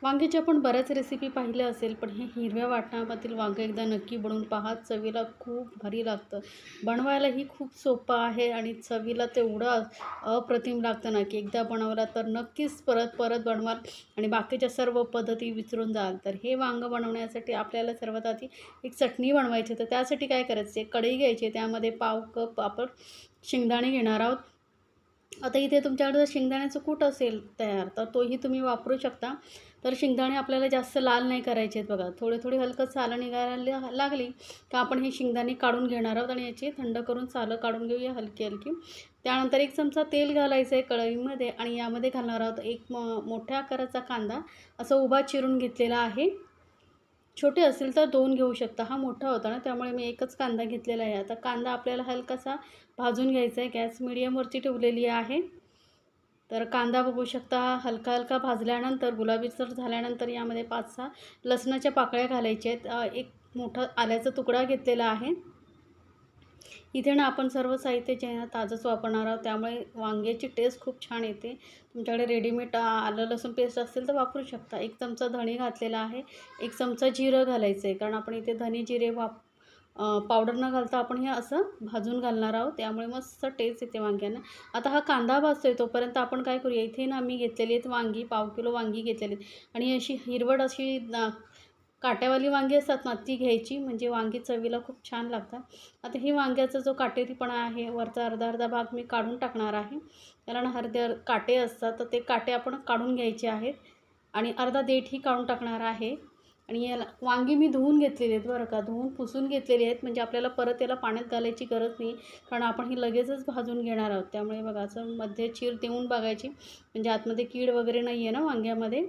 वांग्याच्या आपण बऱ्याच रेसिपी पाहिल्या असेल, पण हे हिरव्या वाटणामधील वांगं एकदा नक्की बनवून पहा. चवीला खूप भारी लागतं. बनवायलाही खूप सोपं आहे आणि चवीला तेवढं अप्रतिम लागतं ना, की एकदा बनवला तर नक्कीच परत परत बनवाल आणि बाकीच्या सर्व पद्धती विसरून जाल. तर हे वांगं बनवण्यासाठी आपल्याला सर्वात आधी एक चटणी बनवायची. तर त्यासाठी काय करायचं आहे, कढई घ्यायची, त्यामध्ये पाव कप आपण शेंगदाणे घेणार आहोत. आता इथे तुमच्याकडे जर शेंगदाण्याचं कूट असेल तयार, तर तोही तुम्ही वापरू शकता. तर शेंगदाणे आपल्याला जास्त लाल नाही करायचे आहेत बघा. थोडे-थोडे हलकं सालं निघायला लागली, का आपण हे शेंगदाणे काढून घेणार आहोत आणि याची थंड करून सालं काढून घेऊया हलकी-हलकी. त्यानंतर 1 चमचा तेल घालायचं आहे कढईमध्ये आणि यामध्ये घालणार आहोत एक मोठ्या आकाराचा कांदा असा उभा चिरून घेतलेला आहे. छोटे असतील तर 2 घेऊ शकता. हा मोठा होता ना, त्यामुळे मी एकच कांदा घेतलेला आहे. आता कांदा आपल्याला हलकासा भाजून घ्यायचा आहे. गॅस मीडियमवरती ठेवलेली आहे. तर कांदा बघू शकता हलका-हलका भाजल्यानंतर गुलाबीसर झाल्यानंतर यामध्ये 5-6 लसणाच्या पाकळ्या घालायच्या आहेत. एक मोठा आल्याचा तुकडा घेतलेला आहे. इथे ना आपण सर्व साहित्य जे आहे ना ताजंच वापरणार आहोत, त्यामुळे वांग्याची टेस्ट खूप छान येते. तुमच्याकडे रेडीमेड आलं लसूण पेस्ट असेल तर वापरू शकता. 1 चमचा धणे घातलेला आहे. 1 चमचा जिरं घालायचं आहे, कारण आपण इथे धणे जिरे पावडर न घालता आपण हे असं भाजून घालणार आहोत, त्यामुळे मस्त टेस्ट येते वांग्यांना. आता हा कांदा भाजतोय तोपर्यंत आपण काय करूया, इथे ना मी घेतलेली आहेत वांगी, पाव किलो वांगी घेतलेली आहेत आणि अशी हिरवट अशी काट्यावाली वांगी असतात ना, ती घ्यायची, म्हणजे वांगी चवीला खूप छान लागतात. आता ही वांग्याचा जो काटेरीपणा आहे, वरचा अर्धा-अर्धा भाग मी काढून टाकणार आहे. कारण काटे असतात, तर ते काटे आपण काढून घ्यायचे आहेत आणि अर्धा देठही काढून टाकणार आहे. आणि याला वांगी मी धुवून घेतलेली आहेत बरं का, धुवून पुसून घेतलेली आहेत, म्हणजे आपल्याला परत याला पाण्यात घालायची गरज नाही, कारण आपण ही लगेचच भाजून घेणार आहोत. त्यामुळे बघा असं मध्ये चीर देऊन बघायची, म्हणजे आतमध्ये कीड वगैरे नाही आहे ना वांग्यामध्ये.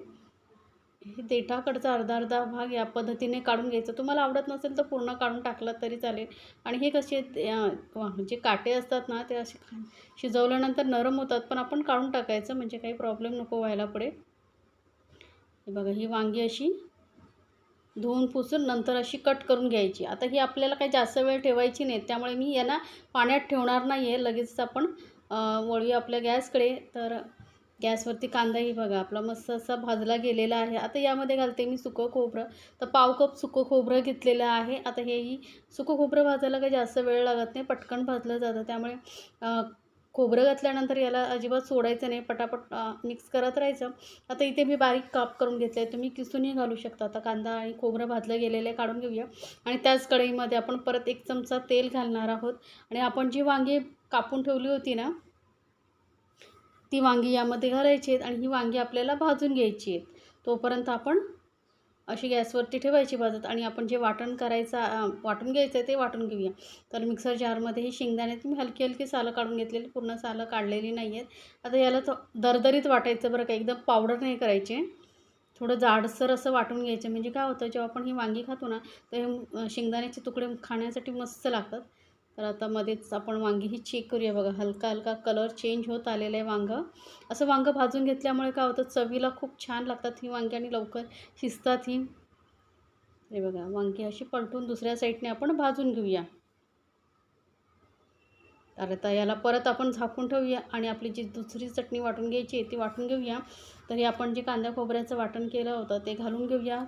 हे देठाकडचा अर्धा-अर्धा भाग या पद्धतीने काढून घ्यायचा. तुम्हाला आवडत नसेल तर पूर्ण काढून टाकलात तरी चालेल. आणि हे कसे जे काटे असतात ना, ते असे शिजवल्यानंतर नरम होतात, पण आपण काढून टाकायचं, म्हणजे काही प्रॉब्लेम नको व्हायला पुढे. हे बघा ही वांगी अशी धुवून पुसून नंतर अशी कट करून घ्यायची. आता ही आपल्याला काही जास्त वेळ ठेवायची नाही, त्यामुळे मी यांना पाण्यात ठेवणार नाही आहे. लगेच आपण वळूया आपल्या गॅसकडे. तर गॅसवरती कांदाही बघा आपला मस्त असा भाजला गेलेला आहे. आता यामध्ये घालते मी सुकं खोबरं. तर पाव कप सुकं खोबरं घेतलेलं आहे. आता हेही सुकं खोबरं भाजायला काही जास्त वेळ लागत नाही, पटकन भाजलं जातं. त्यामुळे खोबरं घातल्यानंतर याला अजिबात सोडायचं नाही, पटापट मिक्स करत राहायचं. आता इथे मी बारीक काप करून घेतले आहे, तुम्ही किसूनही घालू शकता. आता कांदा आणि खोबरं भाजलं गेलेलं आहे, काढून घेऊया. आणि त्याच कढईमध्ये आपण परत 1 चमचा तेल घालणार आहोत आणि आपण जी वांगी कापून ठेवली होती ना, ती वांगी यामध्ये घालायची आहेत आणि ही वांगी आपल्याला भाजून घ्यायची आहेत. तोपर्यंत आपण अशी गॅसवरती ठेवायची भाजत आणि आपण जे वाटून घ्यायचं आहे ते वाटून घेऊया. तर मिक्सर जारमध्ये ही शेंगदाण्याची मी हलकी-हलकी सालं काढून घेतलेली, पूर्ण सालं काढलेली नाही आहेत. आता याला दरदरीत वाटायचं बरं का, एकदम पावडर नाही करायची. थोडं जाडसर असं वाटून घ्यायचं, म्हणजे काय होतं जेव्हा आपण ही वांगी खातो ना, तर हे शेंगदाण्याचे तुकडे खाण्यासाठी मस्त लागतात. तर आता मध्येच आपण वांगी ही चेक करूया बघा, हलका-हलका कलर चेंज होत आलेलं आहे वांगं. असं वांगं भाजून घेतल्यामुळे काय होतं, चवीला खूप छान लागतात ही वांगी आणि लवकर शिजतात ही. हे बघा वांगी अशी पलटून दुसऱ्या साईडने आपण भाजून घेऊया. तर आता याला परत आपण झाकून ठेवूया आणि आपली जी दुसरी चटणी वाटून घ्यायची आहे ती वाटून घेऊया. तर हे आपण जे कांदा खोबऱ्याचं वाटण केलं होतं ते घालून घेऊया.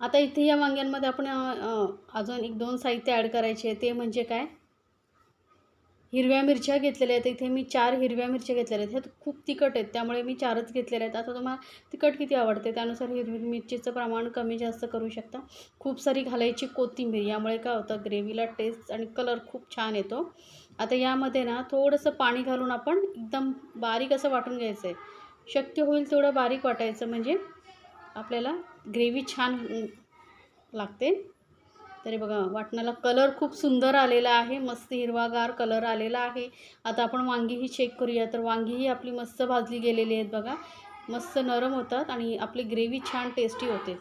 आता इथे या वांग्यांमध्ये आपण अजून 1-2 साहित्य ॲड करायचे आहे, ते म्हणजे काय, हिरव्या मिरच्या घेतलेल्या आहेत. इथे मी 4 हिरव्या मिरच्या घेतलेल्या आहेत. ह्या खूप तिखट आहेत, त्यामुळे मी 4च घेतलेल्या आहेत. आता तुम्हाला तिखट किती आवडते त्यानुसार हिरवी मिरचीचं प्रमाण कमी जास्त करू शकता. खूप सारी घालायची कोथिंबीर, यामुळे काय होतं ग्रेव्हीला टेस्ट आणि कलर खूप छान येतो. आता यामध्ये ना थोडंसं पाणी घालून आपण एकदम बारीक असं वाटून घ्यायचं आहे. शक्य होईल तेवढं बारीक वाटायचं, म्हणजे आपल्याला ग्रेव्ही छान लागते. तरी बघा वाटणाला कलर खूप सुंदर आलेला आहे, मस्त हिरवागार कलर आलेला आहे. आता आपण वांगीही चेक करूया. तर वांगीही आपली मस्त भाजली गेलेली आहेत बघा, मस्त नरम होतात आणि आपली ग्रेव्ही छान टेस्टी होते.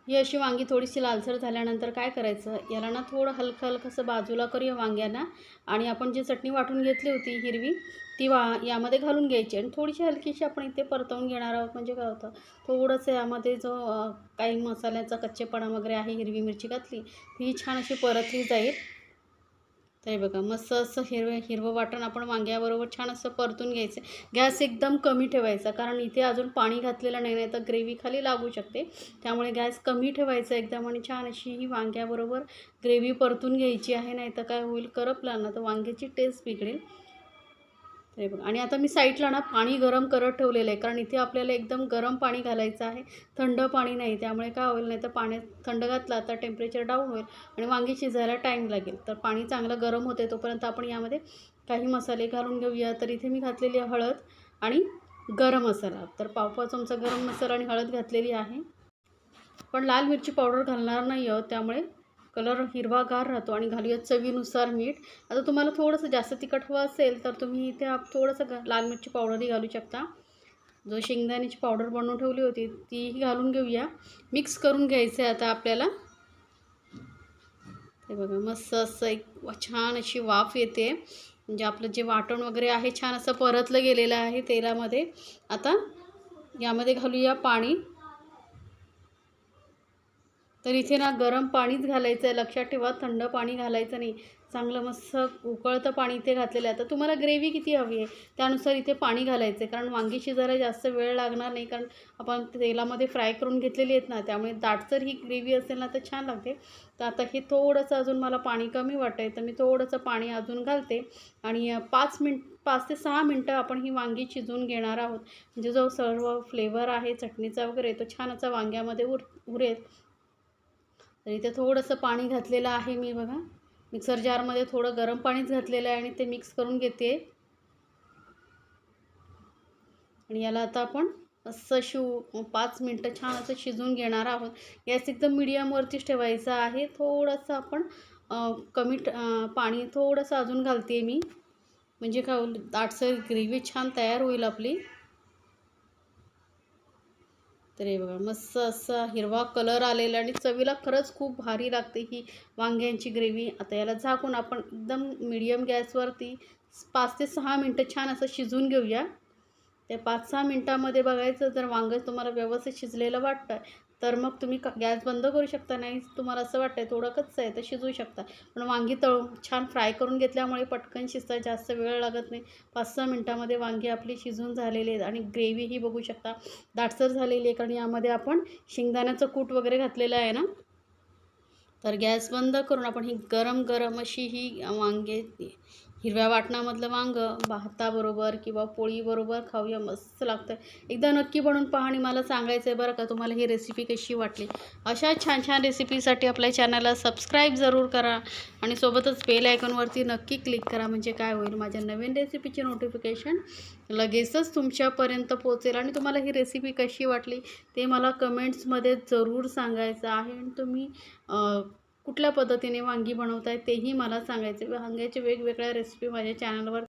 ही अशी वांगी थोडीशी लालसर झाल्यानंतर काय करायचं, याला ना थोडं हलकं-हलकंसं बाजूला करूया वांग्यांना आणि आपण जी चटणी वाटून घेतली होती हिरवी, ती यामध्ये घालून घ्यायची आणि थोडीशी हलकीशी आपण इथे परतवून घेणार आहोत. म्हणजे काय होतं, थोडंसं यामध्ये जो काही मसाल्याचा कच्चेपणा वगैरे आहे, हिरवी मिरची घातली, ती छान अशी परतली जाईल. हे बघा मस्त असं हिरवं वाटण आपण वांग्याबरोबर छान असं परतून घ्यायचं. गॅस एकदम कमी ठेवायचा, कारण इथे अजून पाणी घातलेलं नाही, नाही तर ग्रेव्ही खाली लागू शकते. त्यामुळे गॅस कमी ठेवायचा एकदम आणि छान अशी ही वांग्याबरोबर ग्रेव्ही परतून घ्यायची आहे. नाही तर काय होईल, करपला ना तर वांग्याची टेस्ट बिघडेल. हे बघा आणि आता मी साईडला ना पाणी गरम करत ठेवलेलं आहे, कारण इथे आपल्याला एकदम गरम पाणी घालायचं आहे, थंड पाणी नाही. त्यामुळे काय होईल, नाही तर पाण्यात थंड घातला तर टेम्परेचर डाऊन होईल आणि वांगी शिजायला टाईम लागेल. तर पाणी चांगलं गरम होते तोपर्यंत आपण यामध्ये काही मसाले घालून घेऊया. तर इथे मी घातलेली आहे हळद आणि गरम मसाला. तर पाव चमचा गरम मसाला आणि हळद घातलेली आहे. पण लाल मिरची पावडर घालणार नाही आहोत, त्यामुळे कलर हिरवागार राहतो. आणि घालूया चवीनुसार मीठ. आता तुम्हाला थोडंसं जास्त तिखट हवं असेल तर तुम्ही इथे थोडंसं लाल मिरची पावडरही घालू शकता. जो शेंगदाण्याची पावडर बनवून ठेवली होती तीही घालून घेऊया. मिक्स करून घ्यायचं आहे आता आपल्याला. हे बघा मस्त असं एक छान अशी वाफ येते, म्हणजे आपलं जे वाटण वगैरे आहे छान असं परतलं गेलेलं आहे तेलामध्ये. आता यामध्ये घालूया पाणी. तर इथे ना गरम पाणीच घालायचं आहे, लक्षात ठेवा, थंड पाणी घालायचं नाही. चांगलं मस्त उकळतं पाणी इथे घातलेलं आहे. तर तुम्हाला ग्रेव्ही किती हवी आहे त्यानुसार इथे पाणी घालायचं आहे, कारण वांगी शिजायला जास्त वेळ लागणार नाही, कारण आपण तेलामध्ये फ्राय करून घेतलेली आहेत ना, त्यामुळे दाटसर ही ग्रेव्ही असेल ना तर छान लागते. तर आता हे थोडंसं अजून मला पाणी कमी वाटतं तर मी थोडंसं पाणी अजून घालते आणि 5 ते 6 मिनटं आपण ही वांगी शिजवून घेणार आहोत. म्हणजे जो सर्व फ्लेवर आहे चटणीचा वगैरे तो छान असा वांग्यामध्ये उरेल. तर इथे थोडंसं पाणी घातलेलं आहे मी बघा. मिक्सर जारमध्ये थोडं गरम पाणीच घातलेलं आहे आणि ते मिक्स करून घेते. आणि याला आता आपण असं 5 मिनटं छान असं शिजवून घेणार आहोत. गॅस एकदम मीडियमवरतीच ठेवायचा आहे. थोडंसं आपण पाणी थोडंसं अजून घालते मी, म्हणजे काय होईल, दाटसर ग्रेव्ही छान तयार होईल आपली. तर हे बघा मस्त असा हिरवा कलर आलेला आणि चवीला खरंच खूप भारी लागते ही वांग्यांची ग्रेव्ही. आता याला झाकून आपण एकदम मीडियम गॅसवरती 5 ते 6 मिनटं छान असं शिजवून घेऊया. त्या 5-6 मिनटामध्ये बघायचं, जर वांगं तुम्हाला व्यवस्थित शिजलेलं वाटतं तर मग तुम्ही गॅस बंद करू शकता. नाही तुम्हाला असं वाटतं थोडं कच्चं आहे तर शिजवू शकता. पण वांगी तळून छान फ्राय करून घेतल्यामुळे पटकन शिजतात, जास्त वेळ लागत नाही. 5-6 मिनटामध्ये वांगी आपली शिजून झालेली आहेत आणि ग्रेव्हीही बघू शकता दाटसर झालेली आहे, कारण यामध्ये आपण शेंगदाण्याचं कूट वगैरे घातलेलं आहे ना. तर गॅस बंद करून आपण ही गरम गरम अशी ही वांगे हिरव्या वाटणामधलं वांगं भाताबरोबर किंवा पोळीबरोबर खाऊया, मस्त लागतं. एकदा नक्की बनवून पहा आणि मला सांगायचं आहे बरं का तुम्हाला ही रेसिपी कशी वाटली. अशा छान छान रेसिपीसाठी आपल्या चॅनलला सबस्क्राईब जरूर करा आणि सोबतच बेल आयकॉनवरती नक्की क्लिक करा, म्हणजे काय होईल, माझ्या नवीन रेसिपीची नोटिफिकेशन लगेचच तुमच्यापर्यंत पोहोचेल. आणि तुम्हाला ही रेसिपी कशी वाटली ते मला कमेंट्समध्ये जरूर सांगायचं आहे. आणि तुम्ही कुठल्या पद्धतीने वांगी बनवताय तेही मला सांगायचे. वांग्याचे वेगवेगळ्या रेसिपी माझ्या चॅनलवर